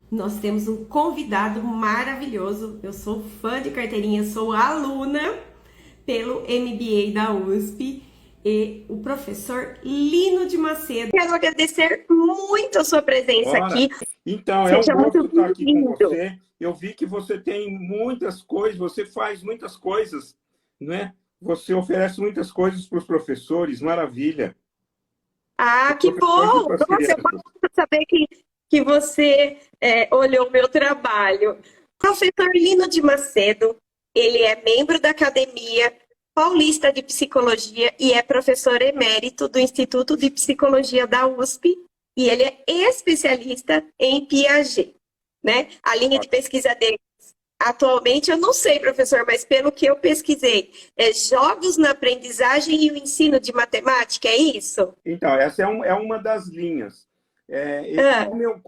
Nós temos um convidado maravilhoso. Eu sou fã de carteirinha, sou aluna pelo MBA da USP e o professor Lino de Macedo. Quero agradecer muito a sua presença Ora, aqui. então, é um Seja muito gosto estar aqui com bem-vindo. você. Eu vi que você tem muitas coisas, você faz muitas coisas, né? Você oferece muitas coisas para os professores, maravilha. Ah, Para os que professores e bom! para as Nossa, eu crianças. gosto de saber que você olhou o meu trabalho. Professor Lino de Macedo, ele é membro da Academia Paulista de Psicologia e é professor emérito do Instituto de Psicologia da USP e ele é especialista em Piaget, né? A linha de pesquisa dele atualmente, eu não sei, professor, mas pelo que eu pesquisei, é jogos na aprendizagem e o ensino de matemática, é isso? Então, essa é uma das linhas. Ah,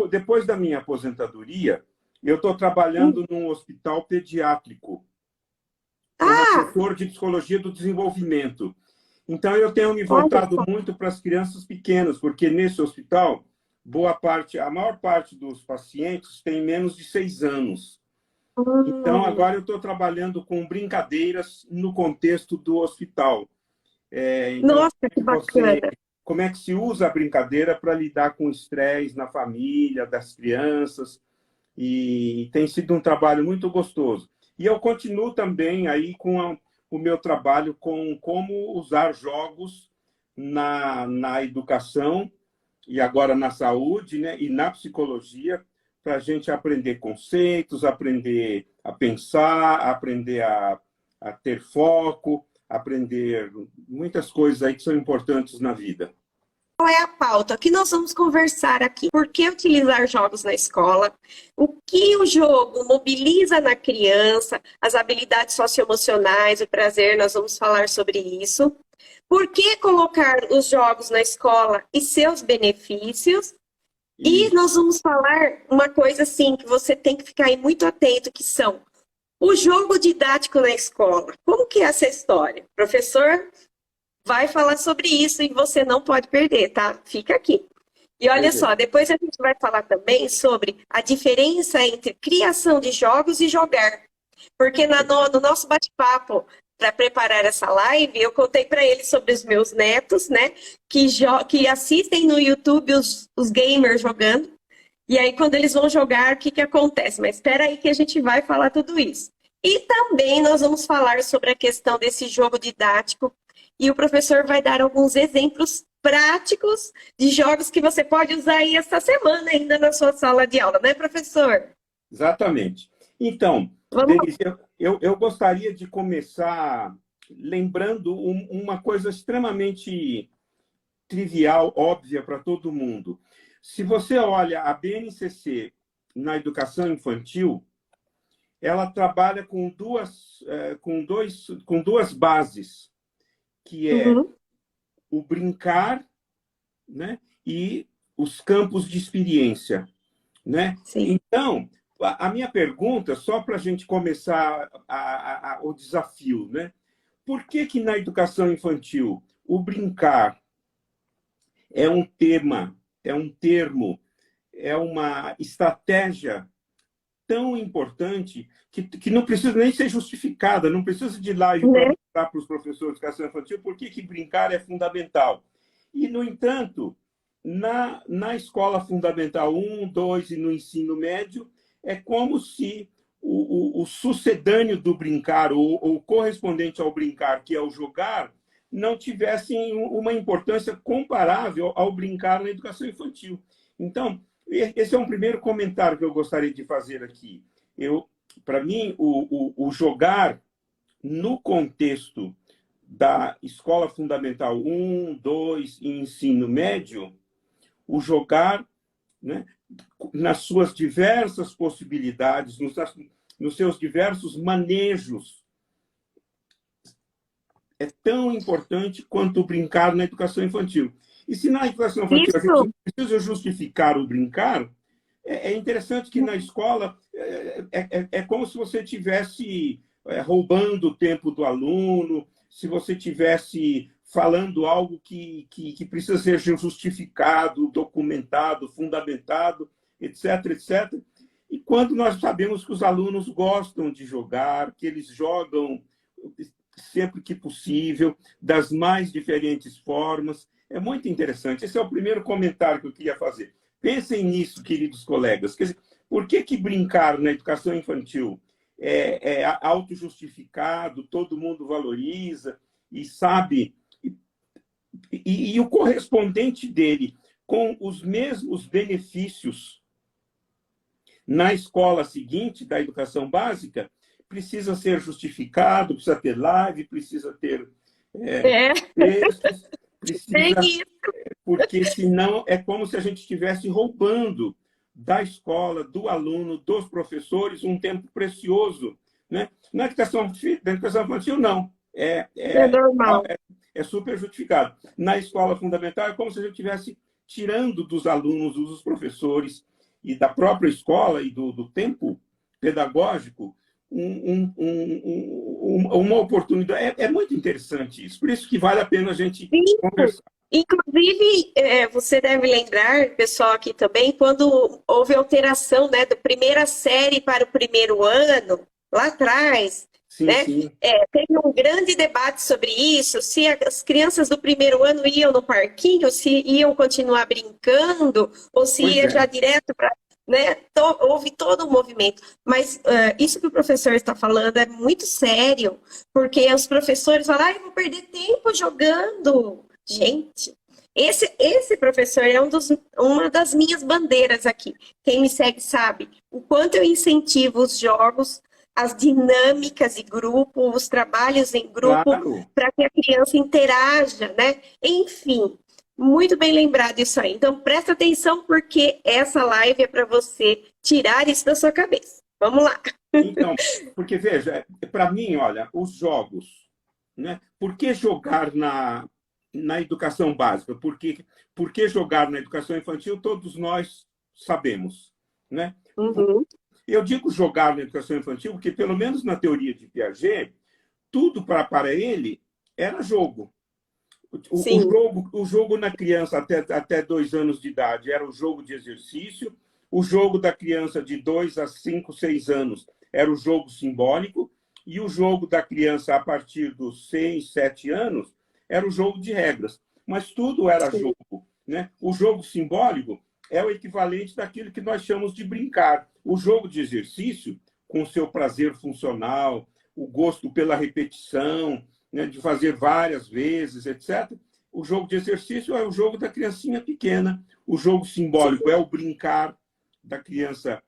Depois da minha aposentadoria, eu estou hum. trabalhando num hospital pediátrico como Ah, assessor de psicologia do desenvolvimento. Então, eu tenho me olha voltado só. muito para as crianças pequenas, porque nesse hospital, a maior parte dos pacientes tem menos de 6 anos. Então, Hum, agora eu estou trabalhando com brincadeiras no contexto do hospital. Então, nossa, que bacana. como é que se usa a brincadeira para lidar com o estresse na família, das crianças, e tem sido um trabalho muito gostoso. E eu continuo também aí o meu trabalho com como usar jogos na educação e agora na saúde, né, e na psicologia, para a gente aprender conceitos, aprender a pensar, aprender a ter foco, aprender muitas coisas aí que são importantes na vida. Qual é a pauta? O que nós vamos conversar aqui? Por que utilizar jogos na escola? O que o jogo mobiliza na criança? As habilidades socioemocionais, o prazer, nós vamos falar sobre isso. Por que colocar os jogos na escola e seus benefícios? E E nós vamos falar uma coisa assim que você tem que ficar aí muito atento, que são o jogo didático na escola. Como que é essa história? O professor vai falar sobre isso e você não pode perder, tá? Fica aqui. E olha beleza. só, depois a gente vai falar também sobre a diferença entre criação de jogos e jogar. Porque no nosso bate-papo, para preparar essa live, eu contei para eles sobre os meus netos, né? Que assistem no YouTube os gamers jogando. E aí, quando eles vão jogar, o que, que acontece? Mas espera aí que a gente vai falar tudo isso. E também nós vamos falar sobre a questão desse jogo didático. E o professor vai dar alguns exemplos práticos de jogos que você pode usar aí esta semana ainda na sua sala de aula, né, professor? Exatamente. Então, Vamos lá. Denise, eu gostaria de começar lembrando uma coisa extremamente trivial, óbvia para todo mundo. Se você olha a BNCC na educação infantil, ela trabalha com duas bases, que é Uhum. o brincar, né, e os campos de experiência, né? Sim. Então, a minha pergunta, só para a gente começar o desafio, né? Por que na educação infantil o brincar é um tema, é um termo, é uma estratégia tão importante que não precisa nem ser justificada, não precisa de ir lá e para Né? mostrar para os professores de educação infantil por que brincar é fundamental. E, no entanto, na escola fundamental um, 2 e no ensino médio, é como se o sucedâneo do brincar, ou correspondente ao brincar, que é o jogar, não tivessem uma importância comparável ao brincar na educação infantil. Então, esse é um primeiro comentário que eu gostaria de fazer aqui. Para mim, o jogar no contexto da escola fundamental um, 2 e ensino médio, o jogar, né, nas suas diversas possibilidades, nos seus diversos manejos, é tão importante quanto brincar na educação infantil. E se na educação infantil a gente Isso. não precisa justificar o brincar, é interessante que na escola é como se você tivesse roubando o tempo do aluno, se você tivesse falando algo que precisa ser justificado, documentado, fundamentado, etc, etc. quando nós sabemos que os alunos gostam de jogar, que eles jogam sempre que possível, das mais diferentes formas. É muito interessante. Esse é o primeiro comentário que eu queria fazer. Pensem nisso, queridos colegas. Quer dizer, por que que brincar na educação infantil é autojustificado, todo mundo valoriza e sabe, e o correspondente dele com os mesmos benefícios na escola seguinte, da educação básica, precisa ser justificado, precisa ter live, precisa ter É, textos, bem precisa, isso. porque senão é como se a gente estivesse roubando da escola, do aluno, dos professores, um tempo precioso. Né? Na educação infantil, não. É normal. É super justificado. Na escola fundamental, é como se a gente estivesse tirando dos alunos, dos professores e da própria escola e do tempo pedagógico uma oportunidade. É muito interessante isso. Por isso que vale a pena a gente Sim. conversar. Inclusive, você deve lembrar, pessoal aqui também, quando houve alteração, né, da primeira série para o primeiro ano, lá atrás, Sim, né? sim. Teve um grande debate sobre isso, se as crianças do primeiro ano iam no parquinho, se iam continuar brincando, ou se Pois ia já é. direto para... Né? Houve todo um movimento. Mas isso que o professor está falando é muito sério, porque os professores falam, eu vou perder tempo jogando. Gente, esse professor é uma das minhas bandeiras aqui. Quem me segue sabe o quanto eu incentivo os jogos, as dinâmicas de grupo, os trabalhos em grupo, Claro. para que a criança interaja, né? Enfim, muito bem lembrado isso aí. Então, presta atenção, porque essa live é para você tirar isso da sua cabeça. Vamos lá. Então, porque, veja, para mim, olha, os jogos, né? Por que jogar na educação básica? Por que jogar na educação infantil? Todos nós sabemos, né? Uhum. Eu digo jogar na educação infantil porque, pelo menos na teoria de Piaget, tudo para ele era jogo. Sim. O jogo na criança até 2 anos de idade era o jogo de exercício, o jogo da criança de 2 a 5, 6 anos era o jogo simbólico, e o jogo da criança a partir dos 6, 7 anos era o jogo de regras. Mas tudo era Sim. jogo. Né? O jogo simbólico é o equivalente daquilo que nós chamamos de brincar. O jogo de exercício, com o seu prazer funcional, o gosto pela repetição, né, de fazer várias vezes, etc. O jogo de exercício é o jogo da criancinha pequena. O jogo simbólico é o brincar da criança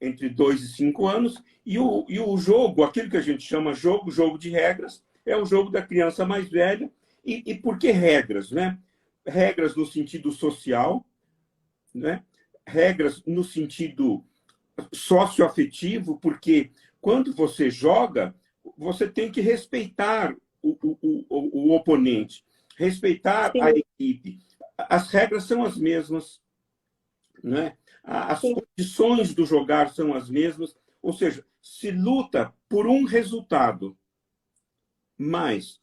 entre 2 e 5 anos. E o jogo, aquilo que a gente chama jogo de regras, é o jogo da criança mais velha. E por que regras? Né? Regras no sentido social, né? Regras no sentido socioafetivo, porque quando você joga, você tem que respeitar o oponente, respeitar a Sim. equipe. As regras são as mesmas, né? As Sim. condições do jogar são as mesmas, ou seja, se luta por um resultado, mas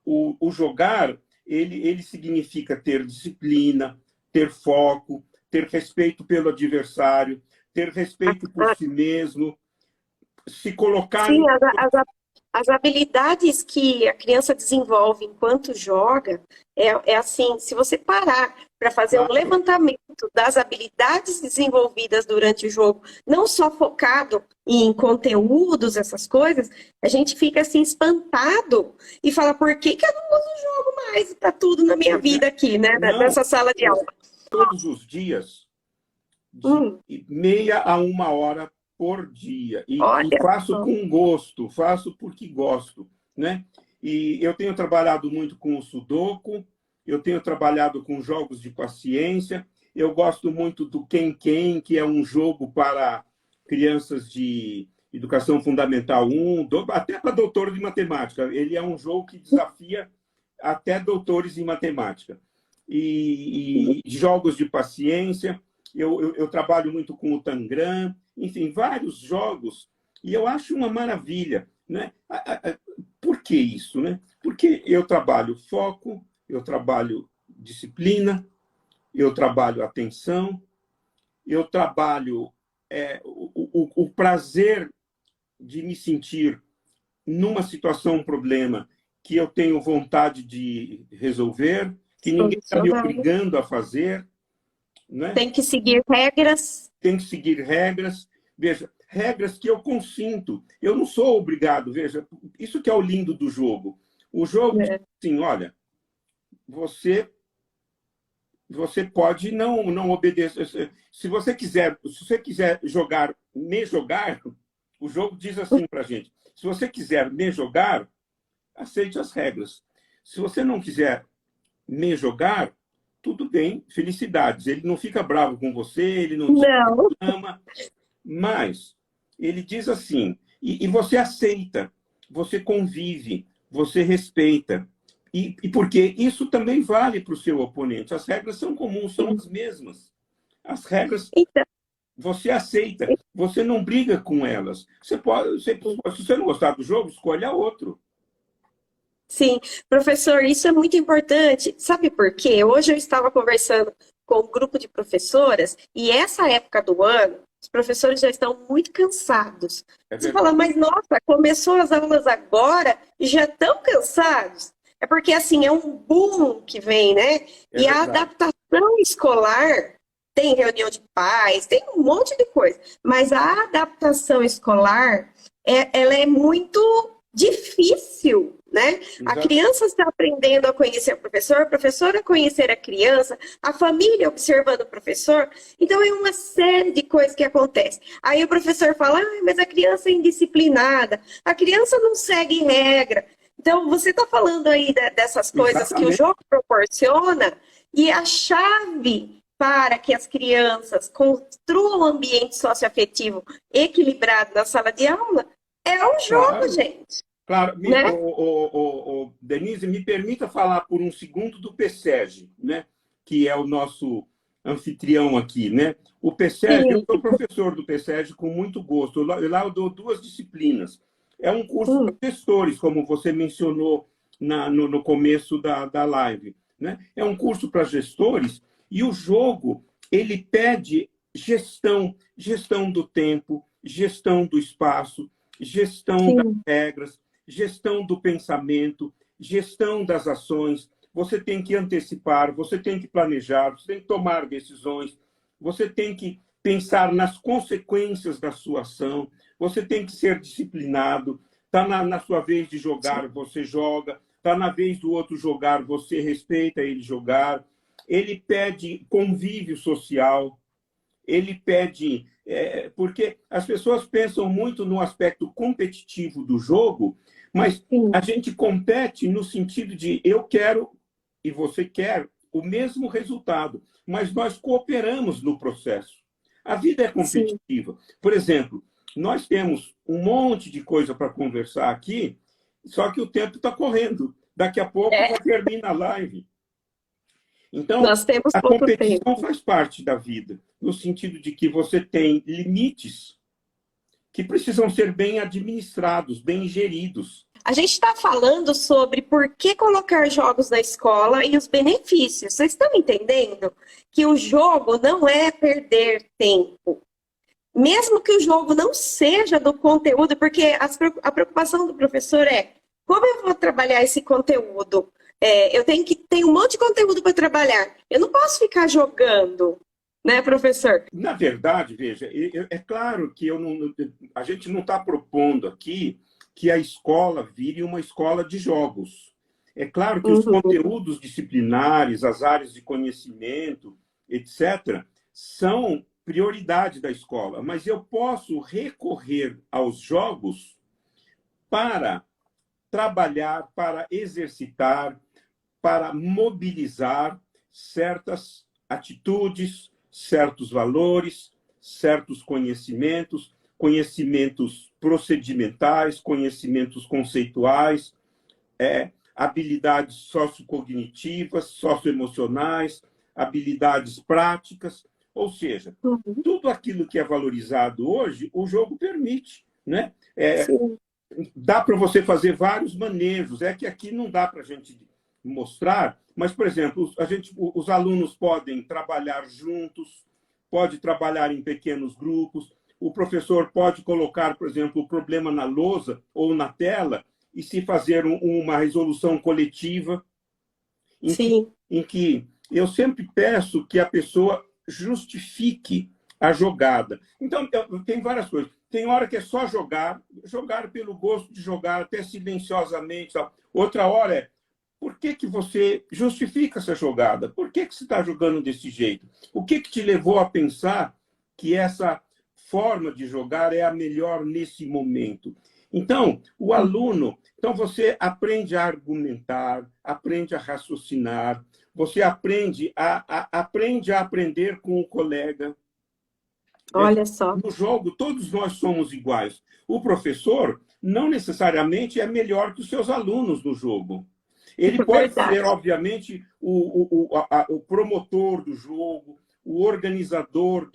o jogar ele significa ter disciplina, ter foco, ter respeito pelo adversário, ter respeito por si mesmo, se colocar Sim, em... as habilidades que a criança desenvolve enquanto joga é assim, se você parar para fazer um Claro, levantamento das habilidades desenvolvidas durante o jogo, não só focado em conteúdos, essas coisas, a gente fica assim espantado e fala, por que que eu não uso o jogo mais? Tá tudo na minha vida aqui, né? não, Nessa sala de aula. todos os dias, de Hum, meia a 1 hora por dia. E olha faço só. com gosto, faço porque gosto. Né? E eu tenho trabalhado muito com o Sudoku, eu tenho trabalhado com jogos de paciência, eu gosto muito do Quem, que é um jogo para crianças de educação fundamental 1, até para doutor de matemática. Ele é um jogo que desafia até doutores em matemática. E jogos de paciência. Eu trabalho muito com o Tangram, enfim, vários jogos, e eu acho uma maravilha. Né? Por que isso? Né? Porque eu trabalho foco, eu trabalho disciplina, eu trabalho atenção, eu trabalho o prazer de me sentir numa situação, um problema que eu tenho vontade de resolver, que ninguém está me Solucionar. obrigando a fazer, né? Tem que seguir regras. Tem que seguir regras. Veja, regras que eu consinto. Eu não sou obrigado. Veja, isso que é o lindo do jogo. O jogo diz assim, olha, você pode não obedecer. Se você quiser jogar, me jogar, o jogo diz assim para a gente, se você quiser me jogar, aceite as regras. Se você não quiser me jogar, tudo bem, felicidades. Ele não fica bravo com você, ele não te Não. ama, mas ele diz assim, e você aceita, você convive, você respeita. E porque isso também vale para o seu oponente. As regras são comuns, são as mesmas. As regras Então, você aceita, você não briga com elas. Se você não gostar do jogo, escolha outro. sim, professor, isso é muito importante. Sabe por quê? Hoje eu estava conversando com um grupo de professoras e essa época do ano, os professores já estão muito cansados. É Você fala, verdade. mas nossa, começou as aulas agora e já estão cansados? É porque, assim, é um boom que vem, né? É E a verdade. adaptação escolar tem reunião de pais, tem um monte de coisa, mas a adaptação escolar, ela é muito difícil, né? A Exato. criança está aprendendo a conhecer o professor a conhecer a criança, a família observando o professor. Então, é uma série de coisas que acontecem. Aí o professor fala, mas a criança é indisciplinada, a criança não segue regra. Então, você está falando aí dessas coisas que o Exatamente. jogo proporciona e a chave para que as crianças construam um ambiente socioafetivo equilibrado na sala de aula é o jogo, Claro. gente, Claro, né? Denise, me permita falar por um segundo do PSEG, né? Que é o nosso anfitrião aqui, né? O PSEG, eu Sim. sou professor do PSEG com muito gosto. Lá eu dou duas disciplinas. É um curso para Hum, gestores, como você mencionou no começo da live, né? É um curso para gestores e o jogo, ele pede gestão do tempo, gestão do espaço, gestão das sim, regras, gestão do pensamento, gestão das ações. Você tem que antecipar, você tem que planejar, você tem que tomar decisões, você tem que pensar nas consequências da sua ação, você tem que ser disciplinado. Está na sua vez de jogar, você joga. Está na vez do outro jogar, você respeita ele jogar. Ele pede convívio social, ele pede. Porque as pessoas pensam muito no aspecto competitivo do jogo, mas sim, a gente compete no sentido de eu quero e você quer o mesmo resultado, mas nós cooperamos no processo. A vida é sim. competitiva. Por exemplo, nós temos um monte de coisa para conversar aqui, só que o tempo está correndo. Daqui a pouco É, já termina a live. Então, nós temos a pouco competição tempo. faz parte da vida, no sentido de que você tem limites que precisam ser bem administrados, bem geridos. A gente está falando sobre por que colocar jogos na escola e os benefícios. Vocês estão entendendo que o jogo não é perder tempo. Mesmo que o jogo não seja do conteúdo, porque a preocupação do professor é como eu vou trabalhar esse conteúdo? Eu tenho que ter um monte de conteúdo para trabalhar. Eu não posso ficar jogando, né, professor? Na verdade, veja, é claro que a gente não está propondo aqui que a escola vire uma escola de jogos. É claro que os Uhum, conteúdos disciplinares, as áreas de conhecimento, etc., são prioridade da escola, mas eu posso recorrer aos jogos para trabalhar, para exercitar, para mobilizar certas atitudes, certos valores, certos conhecimentos, conhecimentos procedimentais, conhecimentos conceituais, habilidades sociocognitivas, socioemocionais, habilidades práticas, ou seja, uhum, tudo aquilo que é valorizado hoje, o jogo permite, né? sim, Dá para você fazer vários manejos. É que aqui não dá para a gente mostrar, mas, por exemplo, os alunos podem trabalhar juntos, pode trabalhar em pequenos grupos, o professor pode colocar, por exemplo, o problema na lousa ou na tela e se fazer uma resolução coletiva Sim. em que eu sempre peço que a pessoa justifique a jogada. Então, tem várias coisas. Tem hora que é só jogar, jogar pelo gosto de jogar, até silenciosamente. Tal. Outra hora é, por que, que você justifica essa jogada? Por que, que você está jogando desse jeito? O que, que te levou a pensar que essa forma de jogar é a melhor nesse momento? Então, o aluno, então você aprende a argumentar, aprende a raciocinar, você aprende a aprender com o colega. Olha só. No jogo, todos nós somos iguais. O professor não necessariamente é melhor que os seus alunos no jogo. Ele pode ser, obviamente, o promotor do jogo, o organizador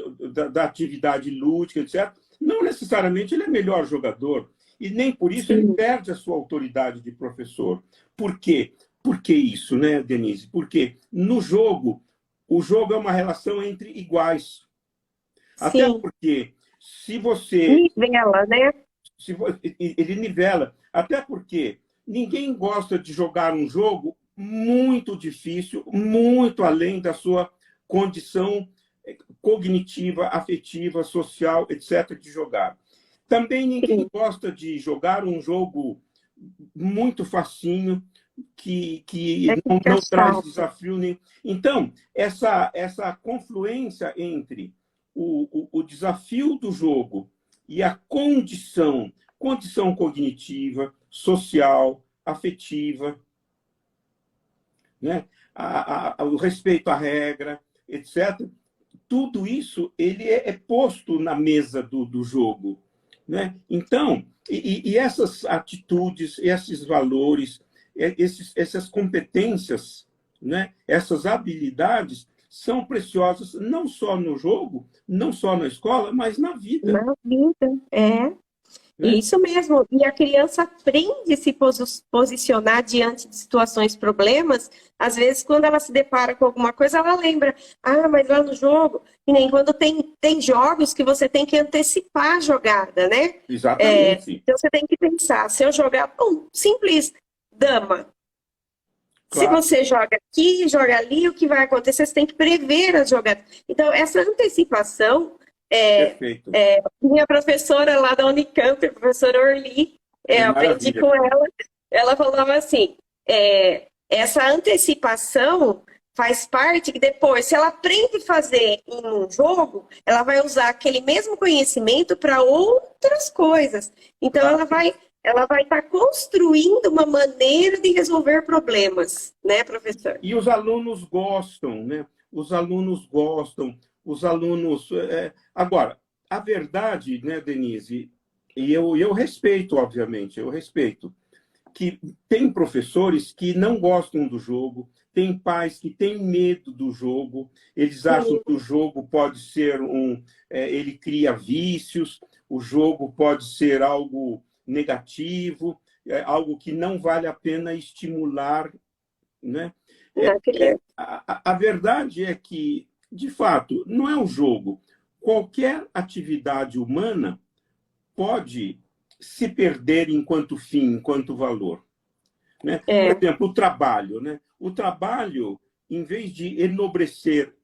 da atividade lúdica, etc. Não necessariamente ele é melhor jogador. E nem por isso ele perde a sua autoridade de professor. Por quê? Por que isso, né, Denise? Porque no jogo, o jogo é uma relação entre iguais. Até porque, se você... Nivela, né? Ele nivela. Até porque ninguém gosta de jogar um jogo muito difícil, muito além da sua condição cognitiva, afetiva, social, etc., de jogar. Também ninguém gosta de jogar um jogo muito facinho, que não traz desafio nenhum. Então, essa confluência entre o desafio do jogo e a condição cognitiva, social, afetiva, né? O respeito à regra, etc., tudo isso ele é posto na mesa do jogo. Né? Então, e essas atitudes, esses valores, essas competências, né? Essas habilidades são preciosas não só no jogo, não só na escola, mas na vida. Na vida, é. Né? Isso mesmo. E a criança aprende a se posicionar diante de situações, problemas. Às vezes, quando ela se depara com alguma coisa, ela lembra, mas lá no jogo, e nem quando tem jogos que você tem que antecipar a jogada, né? Exatamente. Então, você tem que pensar, se eu jogar, simples, dama. Claro. Se você joga aqui, joga ali, o que vai acontecer? Você tem que prever as jogadas. Então, essa antecipação... minha professora lá da Unicamp, a professora Orli, aprendi com ela falava assim, essa antecipação faz parte que depois, se ela aprende a fazer em um jogo, ela vai usar aquele mesmo conhecimento para outras coisas. Então, ela vai estar construindo uma maneira de resolver problemas, né, professor? E os alunos gostam, né? Os alunos gostam. Os alunos... Agora, a verdade, né, Denise, e eu respeito, obviamente, eu respeito, que tem professores que não gostam do jogo, tem pais que têm medo do jogo, eles acham que o jogo pode ser ele cria vícios, o jogo pode ser algo negativo, algo que não vale a pena estimular, né? A verdade é que, de fato, não é um jogo. Qualquer atividade humana pode se perder enquanto fim, enquanto valor. Né? Por exemplo, o trabalho. Né? O trabalho, em vez de enobrecer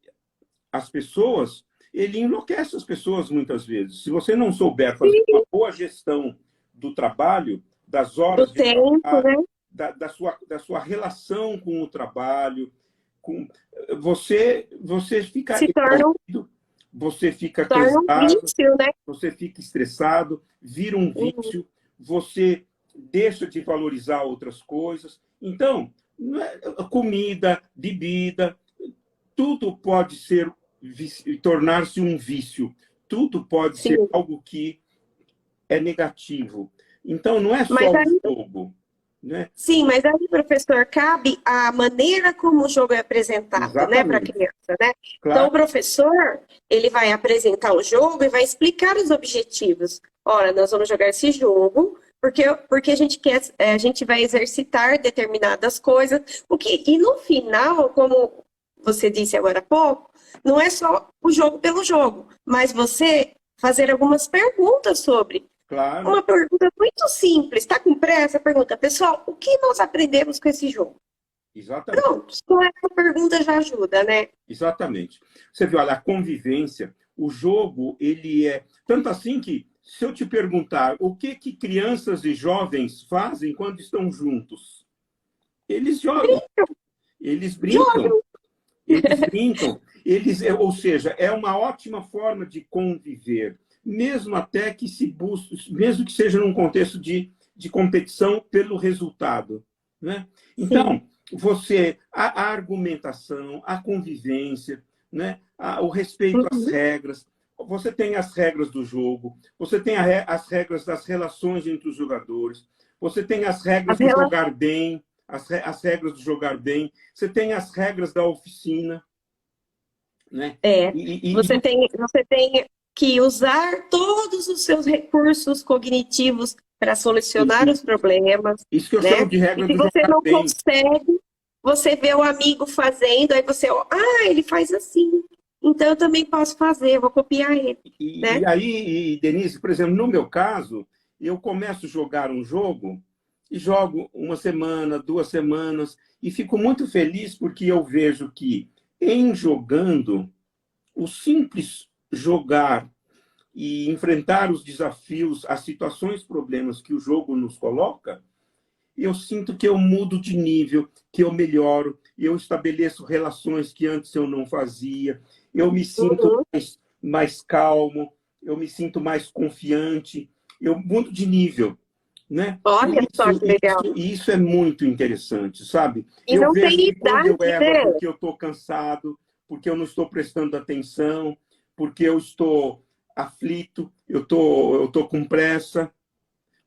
as pessoas, ele enlouquece as pessoas muitas vezes. Se você não souber fazer uma boa gestão do trabalho, das horas do tempo, trabalho, né? da sua relação com o trabalho, você fica se torna você fica cansado, um vício, né? você fica estressado, vira um vício, você deixa de valorizar outras coisas. Então, comida, bebida, tudo pode tornar-se um vício. Tudo pode ser algo que é negativo. Então, não é só o jogo. Né? Sim, mas aí, professor, cabe a maneira como o jogo é apresentado, né, para a criança, né? Claro. Então, o professor, ele vai apresentar o jogo e vai explicar os objetivos. Ora, nós vamos jogar esse jogo porque a gente vai exercitar determinadas coisas. E no final, como você disse agora há pouco, não é só o jogo pelo jogo, mas você fazer algumas perguntas sobre. Claro, Uma pergunta muito simples, está com pressa? Pergunta, pessoal, o que nós aprendemos com esse jogo? exatamente. Pronto, só essa pergunta já ajuda, né? Exatamente. Você viu, olha, a convivência, o jogo, ele é... Tanto assim que, se eu te perguntar o que crianças e jovens fazem quando estão juntos, eles jogam, eles brincam, Jogo. ou seja, é uma ótima forma de conviver, mesmo até que se busque, mesmo que seja num contexto de competição pelo resultado, né? Então, a argumentação, a convivência, né? O respeito às regras, você tem as regras do jogo, você tem as regras das relações entre os jogadores, você tem as regras do jogar bem, as regras do jogar bem, você tem as regras da oficina, né? Você tem que usar todos os seus recursos cognitivos para solucionar os problemas. Isso que eu né? chamo de regra do jogar bem. Se você não bem. consegue, você vê o amigo fazendo, aí você, ele faz assim, então eu também posso fazer, vou copiar ele. né? E aí, Denise, por exemplo, no meu caso, eu começo a jogar um jogo e jogo uma semana, 2 semanas, e fico muito feliz porque eu vejo que, em jogando, o simples jogar e enfrentar os desafios, as situações, problemas que o jogo nos coloca, eu sinto que eu mudo de nível, que eu melhoro, eu estabeleço relações que antes eu não fazia, eu me sinto mais calmo, eu me sinto mais confiante, eu mudo de nível. Né? Olha só que legal. Isso é muito interessante, sabe? E eu não vejo tem que quando eu idade, erro né? porque eu estou cansado, porque eu não estou prestando atenção, porque eu estou aflito, eu tô com pressa.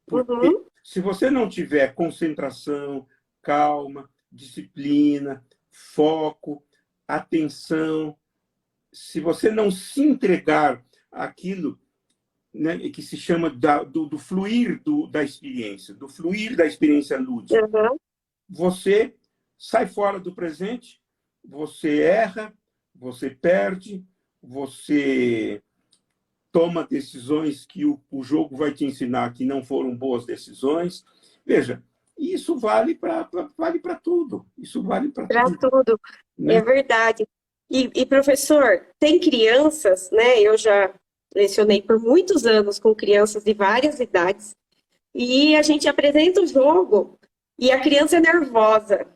Porque se você não tiver concentração, calma, disciplina, foco, atenção, se você não se entregar àquilo, né, que se chama do fluir da experiência, do fluir da experiência lúdica, você sai fora do presente, você erra, você perde, você toma decisões que o jogo vai te ensinar que não foram boas decisões. Veja, isso vale para tudo. Isso vale para tudo. Né? É verdade. E, professor, tem crianças, né? Eu já lecionei por muitos anos com crianças de várias idades, e a gente apresenta o jogo e a criança é nervosa.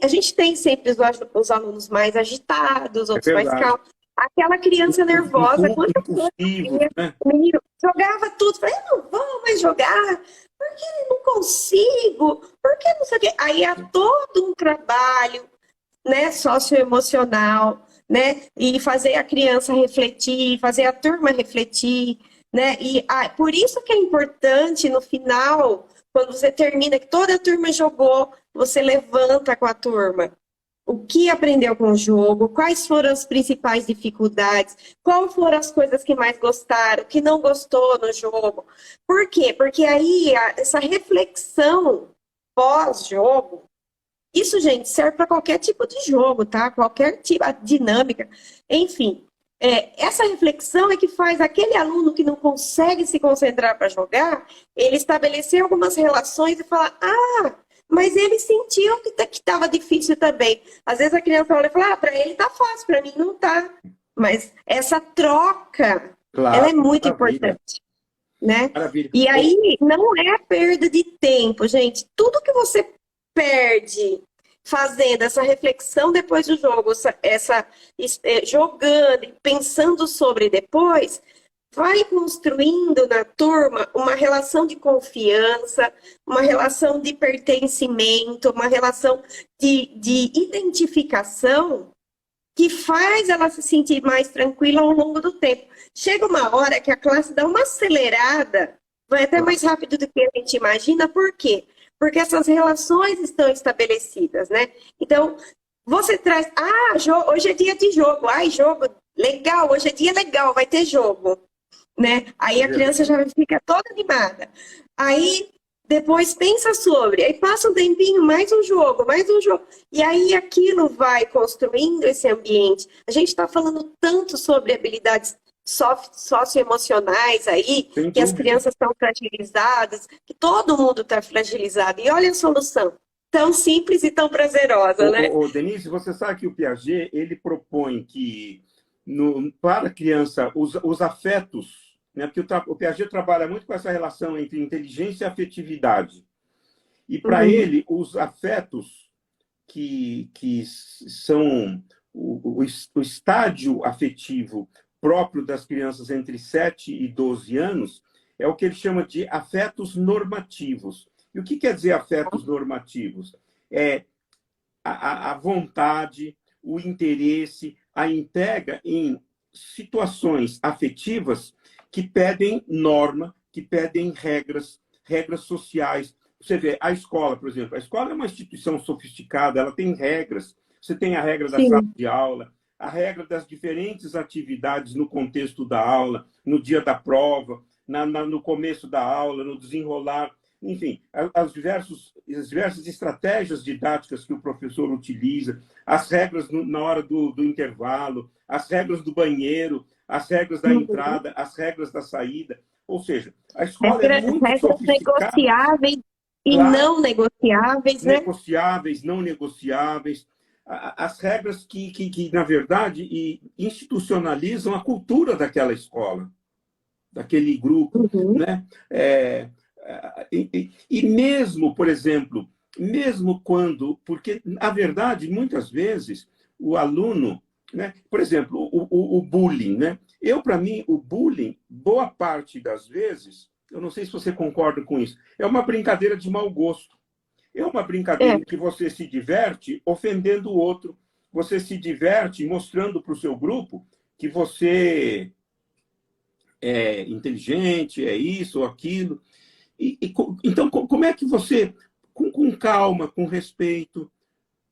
A gente tem sempre os alunos mais agitados, outros mais calmos. Aquela criança nervosa, o menino jogava tudo, falei, eu não vou mais jogar, porque não consigo, porque não sei o quê. Aí há todo um trabalho, né, socioemocional, né, e fazer a criança refletir, fazer a turma refletir, né, e por isso que é importante, no final, quando você termina, que toda a turma jogou, você levanta com a turma. O que aprendeu com o jogo, quais foram as principais dificuldades, quais foram as coisas que mais gostaram, que não gostou no jogo. Por quê? Porque aí essa reflexão pós-jogo, isso, gente, serve para qualquer tipo de jogo, tá? Qualquer tipo, a dinâmica, enfim. Essa reflexão é que faz aquele aluno que não consegue se concentrar para jogar, ele estabelecer algumas relações e falar, mas ele sentiu que estava difícil também. Às vezes a criança olha e fala, para ele tá fácil, para mim não tá. Mas essa troca, ela é muito importante. Né? E aí não é perda de tempo, gente. Tudo que você perde fazendo essa reflexão depois do jogo, jogando e pensando sobre depois, vai construindo na turma uma relação de confiança, uma relação de pertencimento, uma relação de identificação que faz ela se sentir mais tranquila ao longo do tempo. Chega uma hora que a classe dá uma acelerada, vai até mais rápido do que a gente imagina. Por quê? Porque essas relações estão estabelecidas, né? Então, você traz... hoje é dia de jogo. Jogo, legal, hoje é dia legal, vai ter jogo. Né? Aí a criança já fica toda animada. Aí depois pensa sobre, aí passa um tempinho, mais um jogo. E aí aquilo vai construindo esse ambiente. A gente está falando tanto sobre habilidades socioemocionais aí, Sem que as dúvida. crianças estão fragilizadas, que todo mundo está fragilizado. E olha a solução, tão simples e tão prazerosa, né? Denise, você sabe que o Piaget ele propõe que para a criança os afetos, né? Porque o Piaget trabalha muito com essa relação entre inteligência e afetividade. E para Uhum. ele, os afetos que são o estágio afetivo próprio das crianças entre 7 e 12 anos é o que ele chama de afetos normativos. E o que quer dizer afetos normativos? É a vontade, o interesse, a entrega em situações afetivas que pedem norma, que pedem regras, regras sociais. Você vê, a escola, por exemplo, a escola é uma instituição sofisticada, ela tem regras. Você tem a regra da sala Sim. de aula, a regra das diferentes atividades no contexto da aula, no dia da prova, no começo da aula, no desenrolar. Enfim, as diversas estratégias didáticas que o professor utiliza, as regras na hora do intervalo, as regras do banheiro, as regras da Uhum. entrada, as regras da saída. Ou seja, a escola é muito Regras sofisticada, negociáveis e claro, não negociáveis, né? negociáveis, não negociáveis, as regras na verdade, institucionalizam a cultura daquela escola, daquele grupo, Uhum. né? E mesmo, por exemplo, mesmo quando, porque a verdade, muitas vezes, o aluno, né? Por exemplo, o bullying, né? Para mim, o bullying, boa parte das vezes, eu não sei se você concorda com isso, é uma brincadeira de mau gosto. É uma brincadeira É, em que você se diverte ofendendo o outro, você se diverte mostrando para o seu grupo que você é inteligente, é isso ou aquilo. Então, como é que você, com calma, com respeito,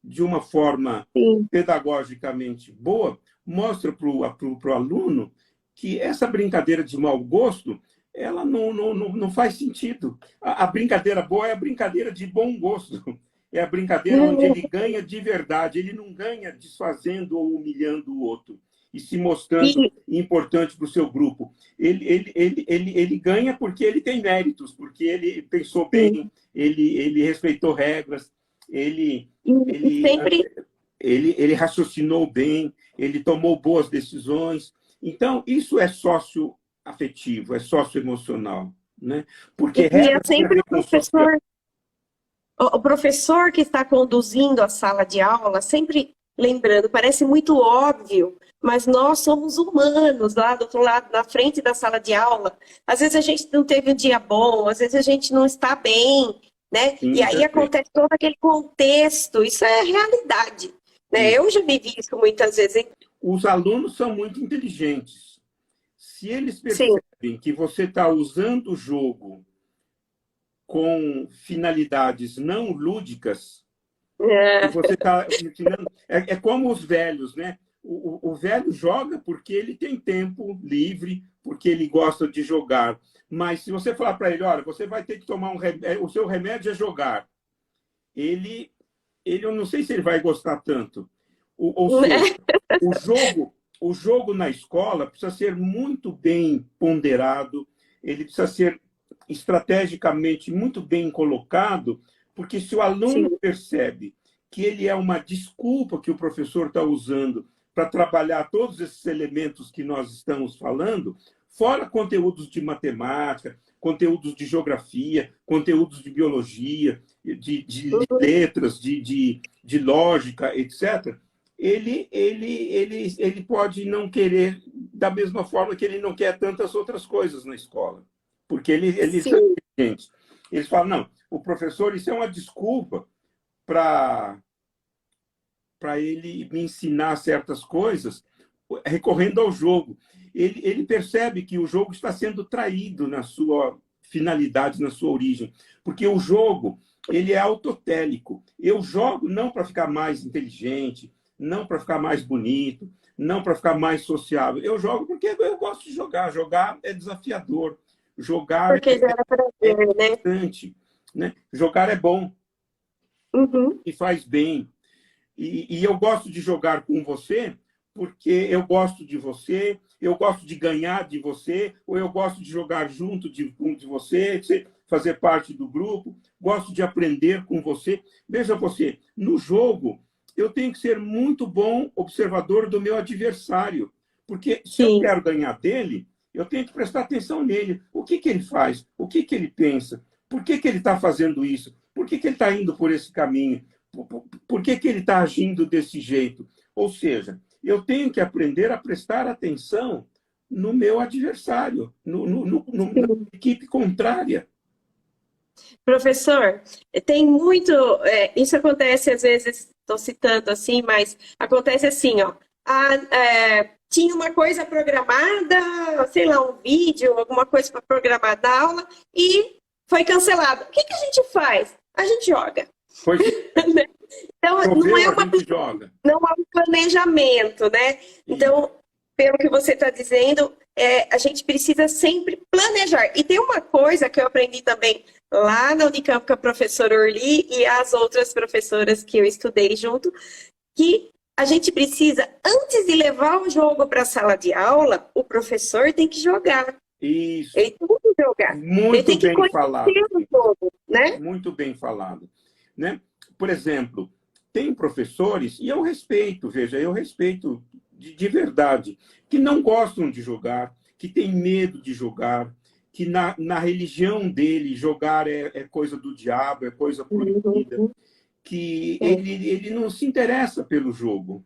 de uma forma sim. pedagogicamente boa, mostra para o aluno que essa brincadeira de mau gosto ela não faz sentido. A brincadeira boa é a brincadeira de bom gosto. É a brincadeira onde ele ganha de verdade. Ele não ganha desfazendo ou humilhando o outro e se mostrando E, importante para o seu grupo. Ele ganha porque ele tem méritos, porque ele pensou sim. bem, ele respeitou regras, ele, E ele, sempre, ele raciocinou bem, ele tomou boas decisões. Então, isso é socioafetivo, é socioemocional, né? Porque e é regras têm a sempre ver o com social. professor. O professor que está conduzindo a sala de aula, sempre lembrando, parece muito óbvio, mas nós somos humanos lá do outro lado, na frente da sala de aula. Às vezes a gente não teve um dia bom, às vezes a gente não está bem, né? E Sim, aí perfeito. acontece todo aquele contexto, isso é realidade, né? Isso. Eu já vivi isso muitas vezes. Os alunos são muito inteligentes. Se eles Sim, percebem que você está usando o jogo com finalidades não lúdicas, e é, você está ensinando. É como os velhos, né? O velho joga porque ele tem tempo livre, porque ele gosta de jogar. Mas se você falar para ele, olha, você vai ter que tomar um remédio, o seu remédio é jogar. Ele, eu não sei se ele vai gostar tanto. Ou seja, o jogo, o jogo na escola precisa ser muito bem ponderado, ele precisa ser estrategicamente muito bem colocado, porque se o aluno sim, percebe que ele é uma desculpa que o professor está usando para trabalhar todos esses elementos que nós estamos falando, fora conteúdos de matemática, conteúdos de geografia, conteúdos de biologia, de uhum, letras, de lógica, etc., ele pode não querer da mesma forma que ele não quer tantas outras coisas na escola, porque eles são sim, inteligentes. Eles falam, não, o professor, isso é uma desculpa para ele me ensinar certas coisas recorrendo ao jogo. Ele percebe que o jogo está sendo traído na sua finalidade, na sua origem, porque o jogo ele é autotélico. Eu jogo não para ficar mais inteligente, não para ficar mais bonito, não para ficar mais sociável. Eu jogo porque eu gosto de jogar. Jogar é desafiador. Jogar porque já era é prazer, né? importante, né? Jogar é bom Uhum, e faz bem. Eu gosto de jogar com você porque eu gosto de você, eu gosto de ganhar de você, ou eu gosto de jogar junto de você, fazer parte do grupo, gosto de aprender com você. Veja você, no jogo, eu tenho que ser muito bom observador do meu adversário, porque se eu Sim. quero ganhar dele, eu tenho que prestar atenção nele. O que ele faz? O que ele pensa? Por que ele está fazendo isso? Por que ele está indo por esse caminho? Por que ele está agindo desse jeito? Ou seja, eu tenho que aprender a prestar atenção no meu adversário, na equipe contrária. Professor, tem muito. Isso acontece às vezes, estou citando assim, mas acontece assim, ó. Tinha uma coisa programada, sei lá, um vídeo, alguma coisa para programar da aula, e foi cancelado. O que a gente faz? A gente joga. Pois, então, não é não há um planejamento, né? Então, pelo que você está dizendo, a gente precisa sempre planejar. E tem uma coisa que eu aprendi também lá na Unicamp com a professora Orli e as outras professoras que eu estudei junto, que a gente precisa, antes de levar o jogo para a sala de aula, o professor tem que jogar. Isso. Ele tem que jogar. Muito ele tem que bem falado. O jogo, né? Muito bem falado. Né? Por exemplo, tem professores, e eu respeito, veja, eu respeito de verdade, que não gostam de jogar, que têm medo de jogar, que na religião dele jogar é coisa do diabo, é coisa proibida, que ele não se interessa pelo jogo.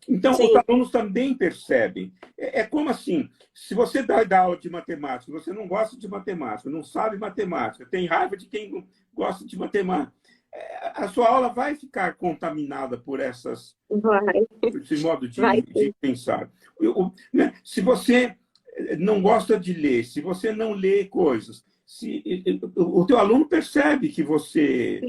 Então, Sim. os alunos também percebem. É como assim, se você dá aula de matemática, você não gosta de matemática, não sabe matemática, tem raiva de quem gosta de matemática, a sua aula vai ficar contaminada por esse modo de pensar. Se você não gosta de ler, se você não lê coisas, o teu aluno percebe que você...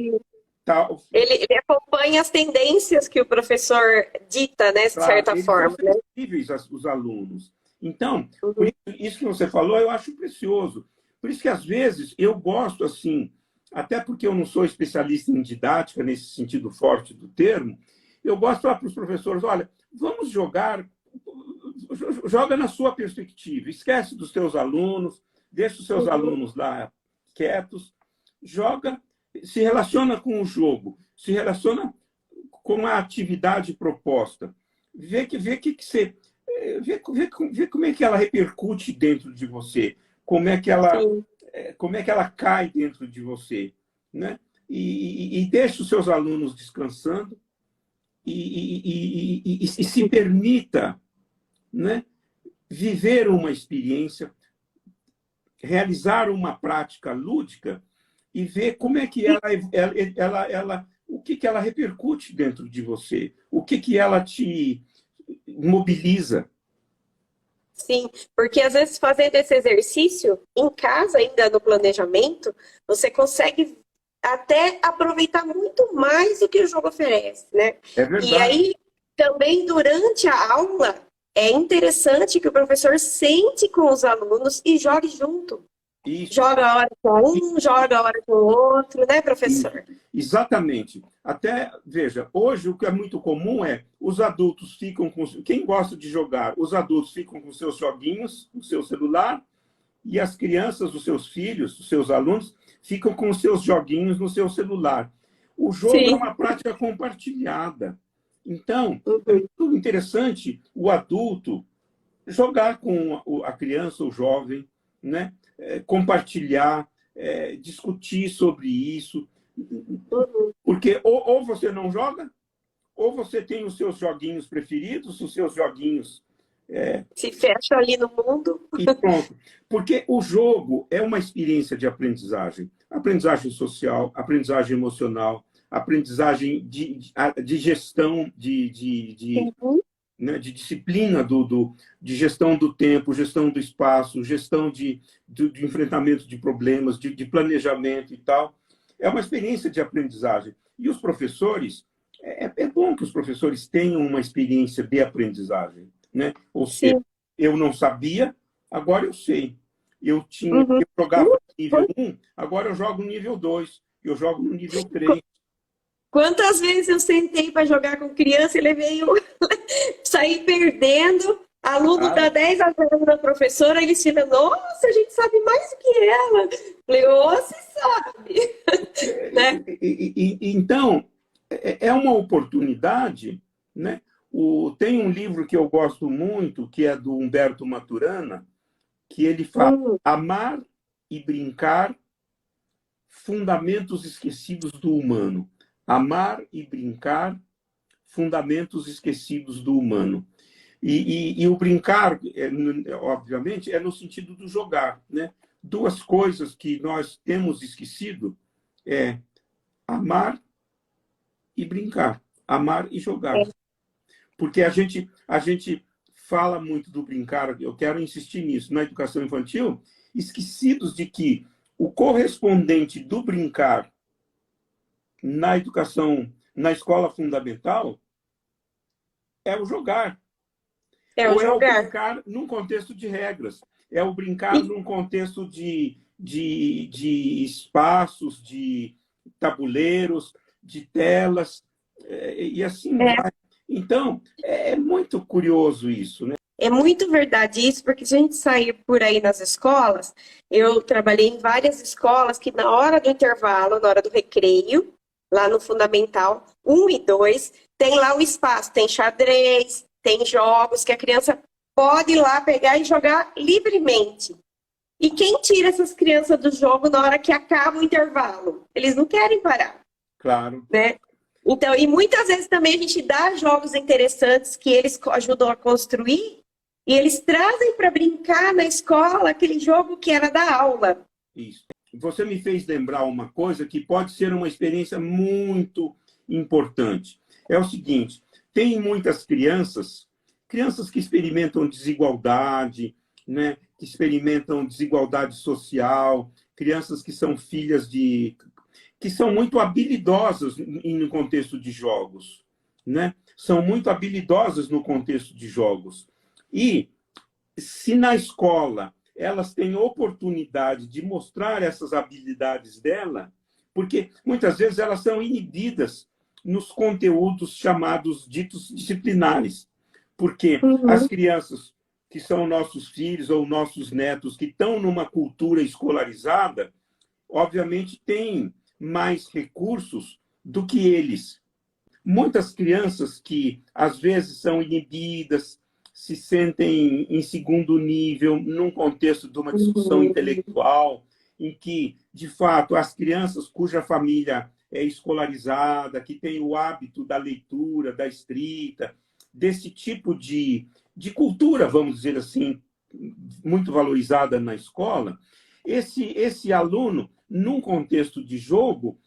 Ele acompanha as tendências que o professor dita, né, de certa forma. São sensíveis, os alunos. Então, por isso que você falou, eu acho precioso. Por isso que, às vezes, eu gosto, assim, até porque eu não sou especialista em didática, nesse sentido forte do termo, eu gosto de falar para os professores, olha, vamos jogar, joga na sua perspectiva, esquece dos teus alunos, deixa os seus alunos lá quietos, joga, se relaciona com o jogo, se relaciona com a atividade proposta, vê como é que ela repercute dentro de você, como é que ela cai dentro de você, né? E deixa os seus alunos descansando e se permita, né, viver uma experiência, realizar uma prática lúdica e ver como é que o que ela repercute dentro de você, o que ela te mobiliza. Sim, porque às vezes fazendo esse exercício em casa, ainda no planejamento, você consegue até aproveitar muito mais do que o jogo oferece, né? É verdade. E aí, também durante a aula, é interessante que o professor sente com os alunos e jogue junto. Isso. Joga a hora com um, joga a hora com o outro, né, professor? Isso. Exatamente. Até, veja, hoje o que é muito comum é os adultos ficam com... Quem gosta de jogar, os adultos ficam com seus joguinhos, o seu celular, e as crianças, os seus filhos, os seus alunos, ficam com os seus joguinhos no seu celular. O jogo é uma prática compartilhada. Então, é muito interessante o adulto jogar com a criança, o jovem, né? Compartilhar, discutir sobre isso. Porque ou você não joga, ou você tem os seus joguinhos preferidos, os seus joguinhos... se fecha ali no mundo. E pronto. Porque o jogo é uma experiência de aprendizagem. Aprendizagem social, aprendizagem emocional, aprendizagem de gestão, né, de disciplina, de gestão do tempo, gestão do espaço, gestão de enfrentamento de problemas, de planejamento e tal. É uma experiência de aprendizagem. E os professores, é bom que os professores tenham uma experiência de aprendizagem, né? Ou seja, eu não sabia, agora eu sei. Eu jogava no nível 1, agora eu jogo no nível 2, eu jogo no nível 3. Quantas vezes eu sentei para jogar com criança e levei saí perdendo, Aluno dá Claro. 10 a 0 na professora, eles ficam, nossa, a gente sabe mais do que ela. Falei, ô, se sabe, né? Então, é uma oportunidade, né? Tem um livro que eu gosto muito, que é do Humberto Maturana, que ele fala Hum, Amar e Brincar, Fundamentos Esquecidos do Humano. Amar e Brincar, Fundamentos Esquecidos do Humano. E o brincar, obviamente, é no sentido do jogar, né? Duas coisas que nós temos esquecido é amar e brincar, amar e jogar. é, Porque a gente fala muito do brincar, eu quero insistir nisso, na educação infantil, esquecidos de que o correspondente do brincar na educação, na escola fundamental, é o jogar. é o Ou é o jogar. brincar num contexto de regras, é o brincar E num contexto de espaços, de tabuleiros, de telas, e assim é, vai. Então, é muito curioso isso, né? é muito verdade isso, porque se a gente sair por aí nas escolas, eu trabalhei em várias escolas que na hora do intervalo, na hora do recreio, lá no Fundamental 1 e 2, tem lá o espaço, tem xadrez, tem jogos que a criança pode ir lá pegar e jogar livremente. E quem tira essas crianças do jogo na hora que acaba o intervalo? Eles não querem parar, Claro, né? Então, e muitas vezes também a gente dá jogos interessantes que eles ajudam a construir e eles trazem para brincar na escola aquele jogo que era da aula. isso. Você me fez lembrar uma coisa que pode ser uma experiência muito importante. É o seguinte, tem muitas crianças que experimentam desigualdade, né? Que experimentam desigualdade social, crianças que são filhas que são muito habilidosas no contexto de jogos, né? São muito habilidosas no contexto de jogos. E se na escola elas têm oportunidade de mostrar essas habilidades dela, porque muitas vezes elas são inibidas nos conteúdos chamados ditos disciplinares, porque as Uhum, crianças que são nossos filhos ou nossos netos que estão numa cultura escolarizada, obviamente têm mais recursos do que eles. Muitas crianças que às vezes são inibidas, se sentem em segundo nível, num contexto de uma discussão uhum, intelectual, em que, de fato, as crianças cuja família é escolarizada, que tem o hábito da leitura, da escrita, desse tipo de cultura, vamos dizer assim, muito valorizada na escola, esse aluno, num contexto de jogo,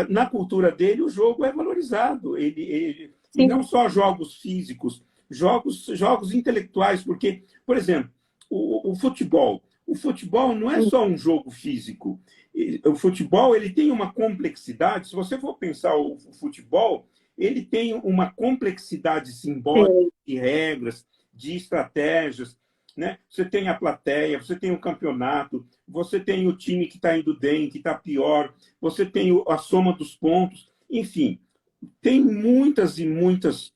na cultura dele, o jogo é valorizado. E não sim, só jogos físicos, jogos intelectuais, porque, por exemplo, o futebol. O futebol não é só um jogo físico. O futebol ele tem uma complexidade. Se você for pensar o futebol, ele tem uma complexidade simbólica sim. de regras, de estratégias. Né? Você tem a plateia, você tem o campeonato, você tem o time que está indo bem, que está pior, você tem a soma dos pontos, enfim, tem muitas e muitas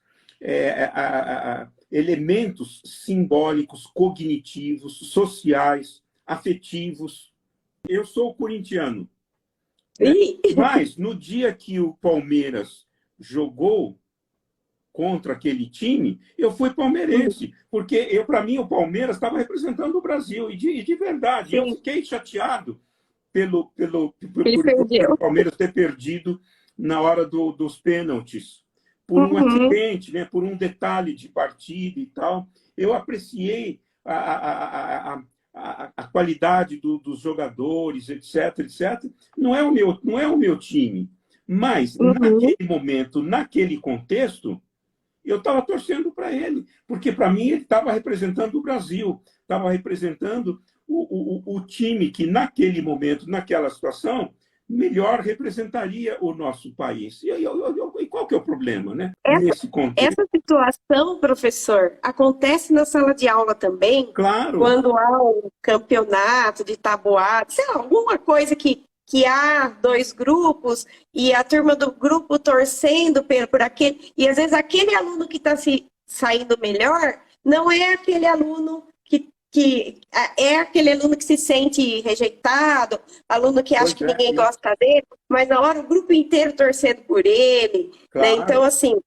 elementos simbólicos, cognitivos, sociais, afetivos. Eu sou corintiano, né? Ih, Mas no dia que o Palmeiras jogou contra aquele time, eu fui palmeirense, porque para mim o Palmeiras estava representando o Brasil e de verdade, eu sim, fiquei chateado ele pelo perdeu. Palmeiras ter perdido na hora dos pênaltis, por um Uhum, acidente, né, por um detalhe de partida e tal. Eu apreciei a qualidade dos jogadores, etc, etc. Não é o meu time, mas uhum, naquele momento, naquele contexto, eu estava torcendo para ele, porque para mim ele estava representando o Brasil, estava representando o time que, naquele momento, naquela situação, melhor representaria o nosso país. E qual que é o problema, né? Essa, Nesse contexto? essa situação, professor, acontece na sala de aula também, Claro, quando há um campeonato de tabuada, sei lá, alguma coisa que há dois grupos e a turma do grupo torcendo por aquele, e às vezes aquele aluno que está se saindo melhor não é aquele aluno que é aquele aluno que se sente rejeitado, aluno que acha Pois que é, ninguém isso, gosta dele, mas na hora o grupo inteiro torcendo por ele, né? Então, claro. assim,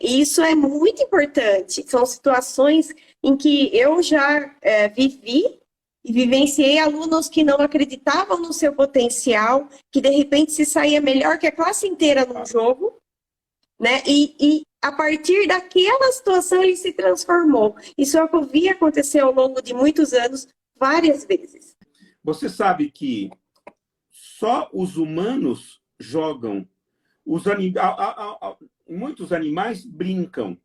isso é muito importante. São situações em que eu já vivi e vivenciei alunos que não acreditavam no seu potencial, que de repente se saía melhor que a classe inteira num jogo, né? E a partir daquela situação ele se transformou. Isso é o que eu vi acontecer ao longo de muitos anos, várias vezes. Você sabe que só os humanos jogam. Muitos animais brincam.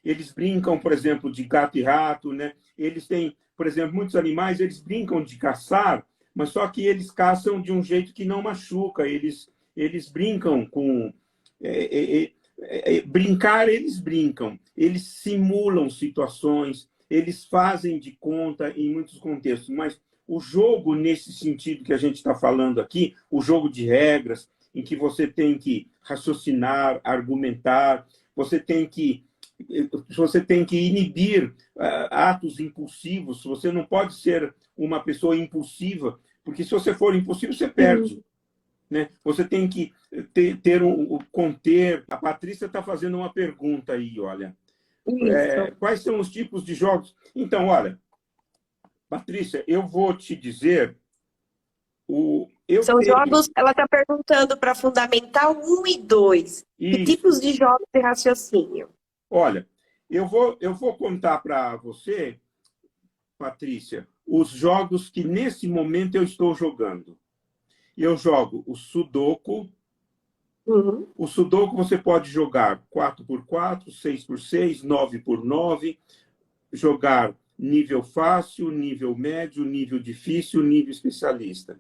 Eles brincam, por exemplo, de gato e rato, né? Eles têm, por exemplo, muitos animais, eles brincam de caçar, mas só que eles caçam de um jeito que não machuca. Eles brincam com... brincar, eles brincam. Eles simulam situações, eles fazem de conta em muitos contextos. Mas o jogo, nesse sentido que a gente está falando aqui, o jogo de regras, em que você tem que raciocinar, argumentar, você tem que inibir atos impulsivos. Você não pode ser uma pessoa impulsiva, porque se você for impulsivo, você perde. Né? Você tem que conter. A Patrícia está fazendo uma pergunta aí, olha. Isso. Quais são os tipos de jogos? Então, olha, Patrícia, eu vou te dizer. São jogos, ela está perguntando para Fundamental 1 e 2. Que tipos de jogos de raciocínio? Olha, eu vou contar para você, Patrícia, os jogos que nesse momento eu estou jogando. Eu jogo o Sudoku. Uhum. O Sudoku você pode jogar 4x4, 6x6, 9x9, jogar nível fácil, nível médio, nível difícil, nível especialista.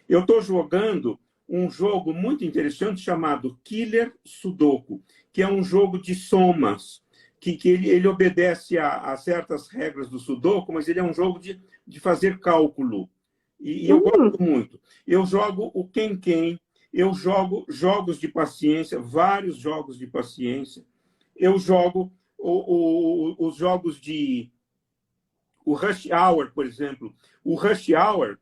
Eu estou jogando um jogo muito interessante chamado Killer Sudoku, que é um jogo de somas, que ele obedece a certas regras do Sudoku, mas ele é um jogo de fazer cálculo. E eu gosto muito. Eu jogo o Quem, eu jogo jogos de paciência, vários jogos de paciência. Eu jogo os jogos de... O Rush Hour, por exemplo. O Rush Hour,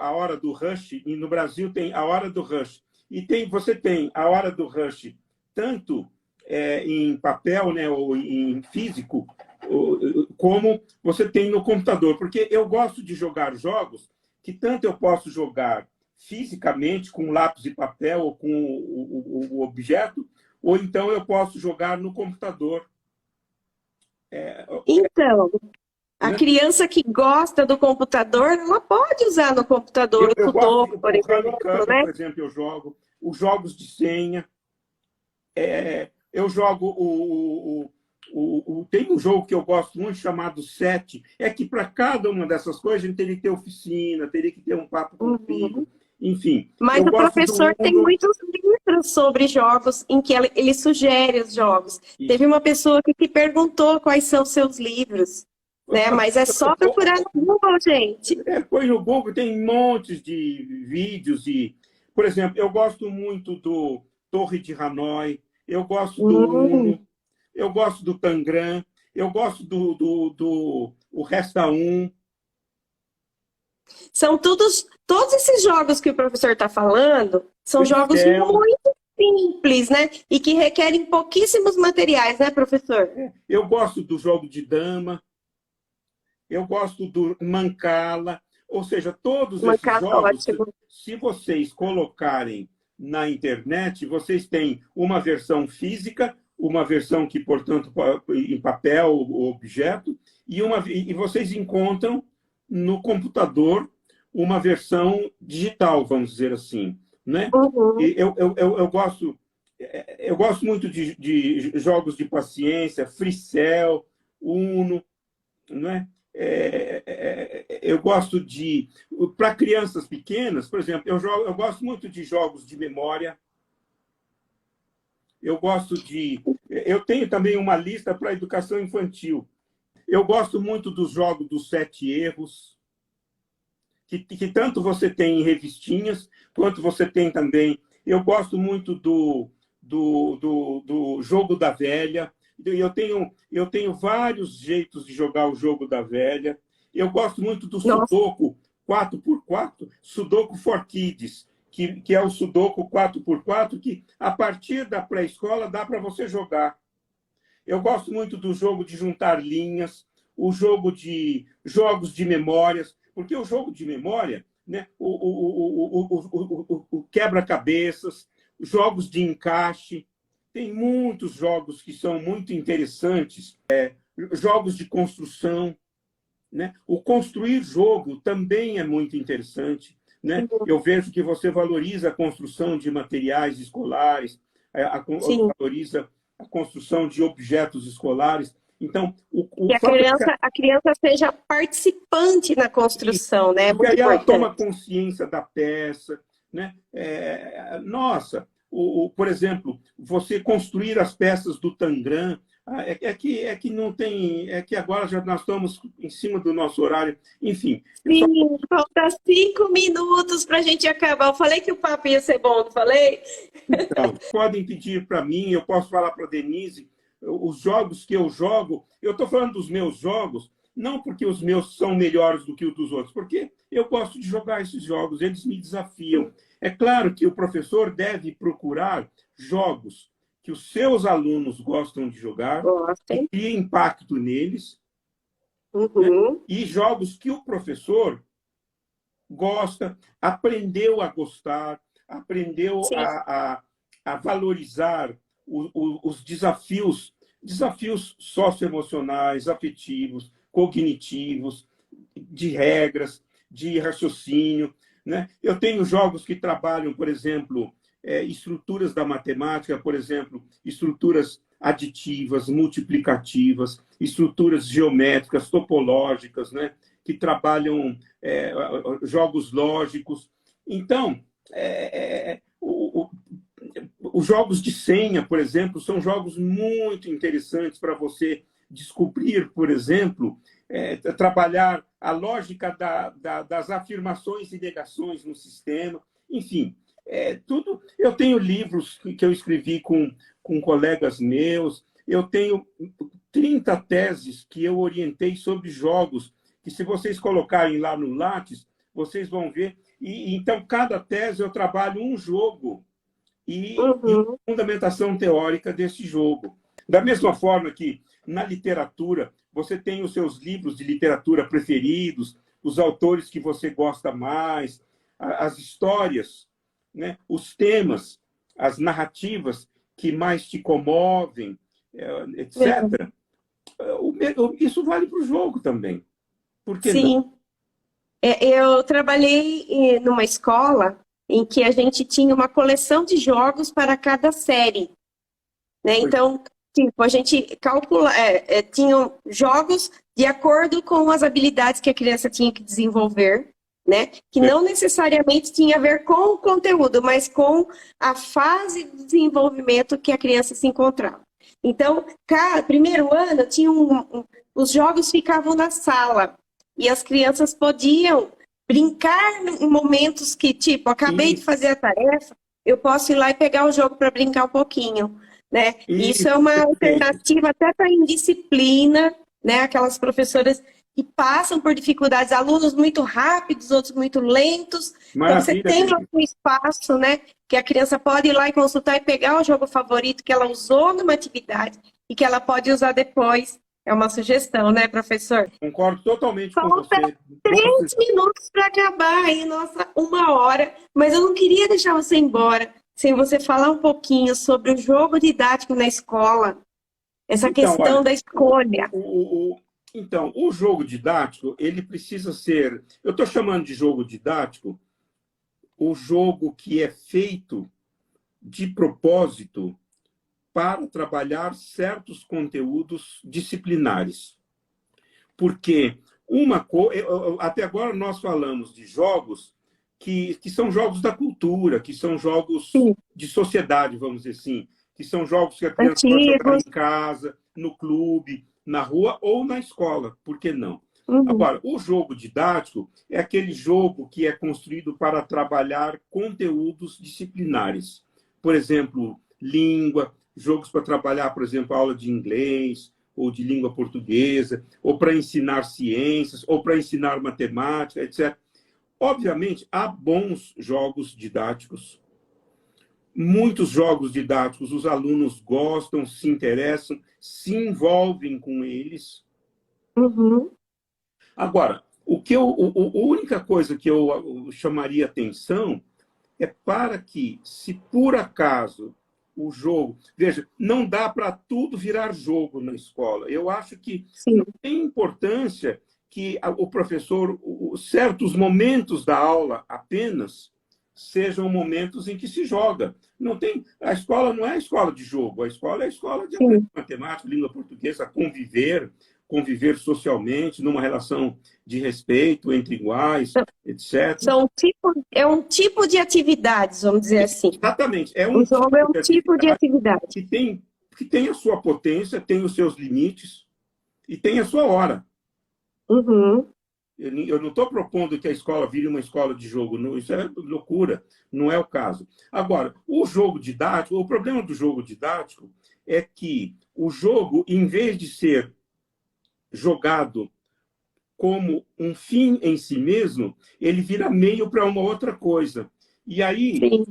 a hora do rush, e no Brasil tem a hora do rush. E você tem a hora do rush tanto em papel, né, ou em físico, como você tem no computador. Porque eu gosto de jogar jogos que tanto eu posso jogar fisicamente, com lápis e papel, ou com o objeto, ou então eu posso jogar no computador. Então, a criança que gosta do computador, ela pode usar no computador o Eu gosto Sudoku, por o Rally exemplo, Cup, né? por exemplo, eu jogo. Os jogos de senha. Eu jogo tem um jogo que eu gosto muito chamado Sete. É que para cada uma dessas coisas a gente teria que ter oficina, teria que ter um papo comigo. Enfim. Mas eu o gosto professor tem muitos livros sobre jogos em que ele sugere os jogos. Isso. Teve uma pessoa que perguntou quais são seus livros, né? Mas é só procurar no Google, gente. Põe no Google, tem montes de vídeos. Por exemplo, eu gosto muito do Torre de Hanoi, eu gosto do Uno, eu gosto do Tangram, eu gosto do o Resta 1. São todos esses jogos que o professor está falando, são jogos muito simples, né? E que requerem pouquíssimos materiais, né, professor? Eu gosto do jogo de dama, eu gosto do Mancala, ou seja, todos esses jogos, se vocês colocarem na internet, vocês têm uma versão física, uma versão que, portanto, em papel, o objeto, e vocês encontram no computador uma versão digital, vamos dizer assim, né? E eu gosto muito de jogos de paciência, Free Cell, Uno, não é? Eu gosto de... Para crianças pequenas, por exemplo, eu gosto muito de jogos de memória. Eu tenho também uma lista para educação infantil. Eu gosto muito dos jogos dos 7 erros, que tanto você tem em revistinhas, quanto você tem também... Eu gosto muito do jogo da velha. Eu tenho vários jeitos de jogar o jogo da velha. Eu gosto muito do Nossa, Sudoku 4x4, Sudoku for Kids, que é o Sudoku 4x4, que a partir da pré-escola dá para você jogar. Eu gosto muito do jogo de juntar linhas, o jogo de jogos de memórias, porque o jogo de memória, né, o quebra-cabeças, jogos de encaixe, tem muitos jogos que são muito interessantes, jogos de construção, né? O construir jogo também é muito interessante, né? Eu vejo que você valoriza a construção de materiais escolares, sim. valoriza a construção de objetos escolares. Então, Que o fato é que a criança seja participante na construção, né? É porque muito aí ela toma importante. consciência da peça, né? Nossa, por exemplo, você construir as peças do Tangram, é que não tem, é que agora já nós estamos em cima do nosso horário. Enfim, eu só Sim, falta 5 minutos para a gente acabar. Eu falei que o papo ia ser bom, não falei? então, podem pedir para mim, eu posso falar para a Denise, os jogos que eu jogo, eu estou falando dos meus jogos, não porque os meus são melhores do que os dos outros, porque eu gosto de jogar esses jogos, eles me desafiam. É claro que o professor deve procurar jogos que os seus alunos gostam de jogar, que Gostem. criem impacto neles, né? Uhum. E jogos que o professor gosta, aprendeu a gostar, aprendeu Sim. a valorizar os desafios socioemocionais, afetivos, cognitivos, de regras, de raciocínio, né? Eu tenho jogos que trabalham, por exemplo, estruturas da matemática, por exemplo, estruturas aditivas, multiplicativas, estruturas geométricas, topológicas, né? Que trabalham jogos lógicos. Então, os jogos de senha, por exemplo, são jogos muito interessantes para você descobrir, por exemplo, trabalhar a lógica das afirmações e negações no sistema. Enfim, tudo. Eu tenho livros que eu escrevi com colegas meus, eu tenho 30 teses que eu orientei sobre jogos, que se vocês colocarem lá no Lattes, vocês vão ver. Então, cada tese eu trabalho um jogo e uma Uhum. fundamentação teórica desse jogo. Da mesma forma que na literatura, você tem os seus livros de literatura preferidos, os autores que você gosta mais, as histórias, né? Os temas, as narrativas que mais te comovem, É. etc. Isso vale para o jogo também. Por que não? Sim. Eu trabalhei numa escola em que a gente tinha uma coleção de jogos para cada série, né? Pois Então, tipo, a gente tinham jogos de acordo com as habilidades que a criança tinha que desenvolver, né? Que é. não necessariamente tinha a ver com o conteúdo, mas com a fase de desenvolvimento que a criança se encontrava. Então, primeiro ano, os jogos ficavam na sala e as crianças podiam brincar em momentos que, tipo, acabei de fazer a tarefa, eu posso ir lá e pegar o jogo para brincar um pouquinho, né? Isso é uma Perfeito. alternativa até para indisciplina, né? Aquelas professoras que passam por dificuldades, alunos muito rápidos, outros muito lentos. Então você Maravilha, tem lá Denise. um espaço, né? Que a criança pode ir lá e consultar e pegar o jogo favorito que ela usou numa atividade e que ela pode usar depois. É uma sugestão, né, professor? Concordo totalmente com Falta você. Boa 3 minutos para acabar aí, nossa, 1 hora. Mas eu não queria deixar você embora sem você falar um pouquinho sobre o jogo didático na escola, essa Então, questão olha, da escolha. então, o jogo didático, ele precisa ser. Eu estou chamando de jogo didático o jogo que é feito de propósito para trabalhar certos conteúdos disciplinares. Porque até agora nós falamos de jogos que são jogos da cultura, que são jogos Sim, de sociedade, vamos dizer assim, que são jogos que a criança pode jogar em antigos. casa, no clube, na rua ou na escola, por que não? Uhum. Agora, o jogo didático é aquele jogo que é construído para trabalhar conteúdos disciplinares. Por exemplo, língua, jogos para trabalhar, por exemplo, aula de inglês, ou de língua portuguesa, ou para ensinar ciências, ou para ensinar matemática, etc. Obviamente, há bons jogos didáticos. Muitos jogos didáticos, os alunos gostam, se interessam, se envolvem com eles. Uhum. Agora, a única coisa que eu chamaria atenção é para que, se por acaso o jogo... Veja, não dá para tudo virar jogo na escola. Eu acho que Sim. não tem importância que o professor, certos momentos da aula apenas, sejam momentos em que se joga. Não tem, a escola não é a escola de jogo, a escola é a escola de aprender matemática, língua portuguesa, conviver socialmente, numa relação de respeito entre iguais, etc. É um tipo de atividades, vamos dizer assim. Exatamente. É O um jogo é um tipo de atividade. que tem a sua potência, tem os seus limites e tem a sua hora. Uhum. Eu não estou propondo que a escola vire uma escola de jogo, não, isso é loucura, não é o caso. Agora, o jogo didático, o problema do jogo didático é que o jogo, em vez de ser jogado como um fim em si mesmo, ele vira meio para uma outra coisa. E aí, Sim.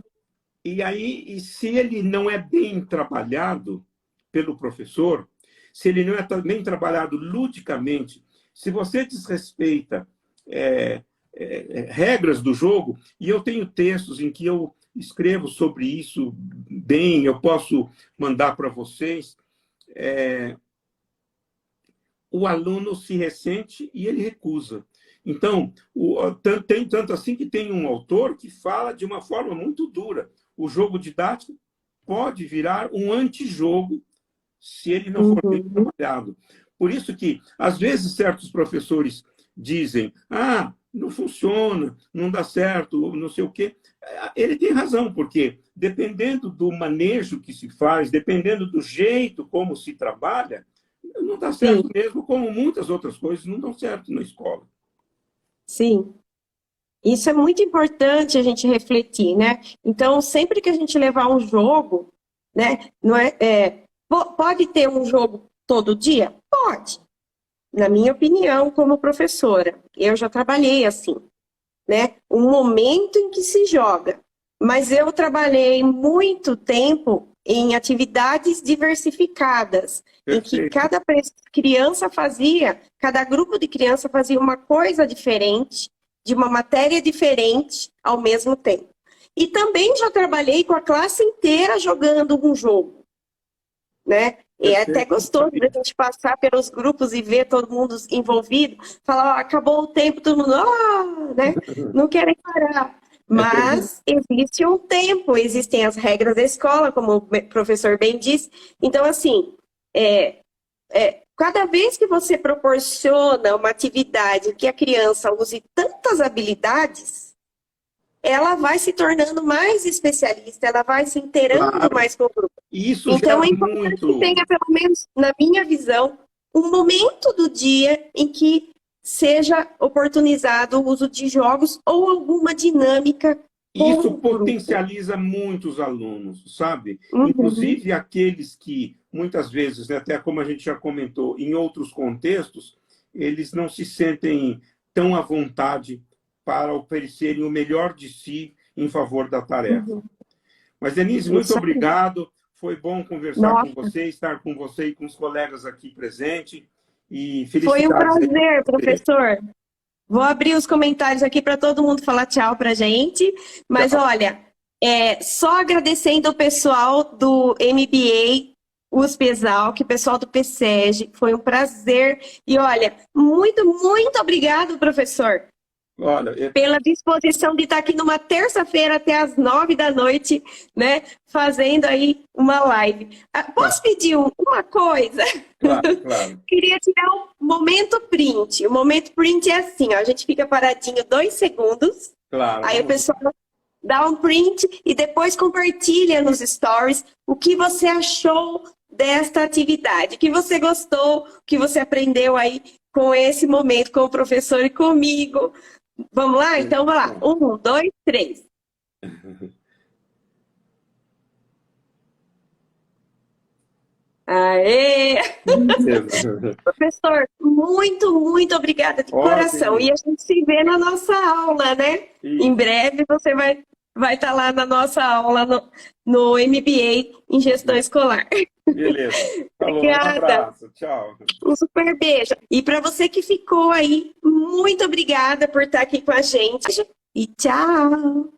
se ele não é bem trabalhado pelo professor, se ele não é bem trabalhado ludicamente, se você desrespeita regras do jogo, e eu tenho textos em que eu escrevo sobre isso bem, eu posso mandar para vocês, o aluno se ressente e ele recusa. Então, tem tanto assim que tem um autor que fala de uma forma muito dura. O jogo didático pode virar um antijogo se ele não for bem trabalhado. Por isso que, às vezes, certos professores dizem não funciona, não dá certo, não sei o quê. Ele tem razão, porque dependendo do manejo que se faz, dependendo do jeito como se trabalha, não dá certo mesmo, como muitas outras coisas não dão certo na escola. Sim. Isso é muito importante a gente refletir, né? Então, sempre que a gente levar um jogo, né? Não pode ter um jogo todo dia? Pode. Na minha opinião, como professora, eu já trabalhei assim, né? Um momento em que se joga. Mas eu trabalhei muito tempo em atividades diversificadas, Perfeito. em que cada criança cada grupo de criança fazia uma coisa diferente, de uma matéria diferente ao mesmo tempo. E também já trabalhei com a classe inteira jogando um jogo, né? E é até gostoso a gente passar pelos grupos e ver todo mundo envolvido, falar, acabou o tempo, todo mundo, né? Não querem parar. Mas existe um tempo, existem as regras da escola, como o professor bem disse. Então, assim, cada vez que você proporciona uma atividade que a criança use tantas habilidades, ela vai se tornando mais especialista, ela vai se inteirando mais com o grupo. Isso então, é gera importante muito... que tenha, pelo menos na minha visão, um momento do dia em que seja oportunizado o uso de jogos ou alguma dinâmica. Isso potencializa muito os alunos, sabe? Inclusive aqueles que, muitas vezes, né, até como a gente já comentou, em outros contextos, eles não se sentem tão à vontade para oferecerem o melhor de si em favor da tarefa. Mas, Denise, muito obrigado. Foi bom conversar com você, estar com você e com os colegas aqui presentes. E felicidades. Foi um prazer, professor. Vou abrir os comentários aqui para todo mundo falar tchau para a gente. Mas, olha, só agradecendo o pessoal do MBA USP Exalc, pessoal do PSEG. Foi um prazer. E, olha, muito, muito obrigado, professor. Olha, pela disposição de estar aqui numa terça-feira até às 9 da noite, né, fazendo aí uma live. Posso pedir uma coisa? Claro. Queria tirar um momento print. O momento print é assim, ó, a gente fica paradinho 2 segundos, aí o pessoal dá um print e depois compartilha nos stories o que você achou desta atividade, o que você gostou, o que você aprendeu aí com esse momento com o professor e comigo. Vamos lá? Então, vamos lá. 1, 2, 3. Aê! Beleza. Professor, muito, muito obrigada de coração. Ótimo. E a gente se vê na nossa aula, né? Isso. Em breve você vai estar lá na nossa aula no MBA em Gestão Escolar. Beleza. Falou, um Obrigada. abraço. Tchau. Um super beijo. E para você que ficou aí, muito obrigada por estar aqui com a gente. E tchau!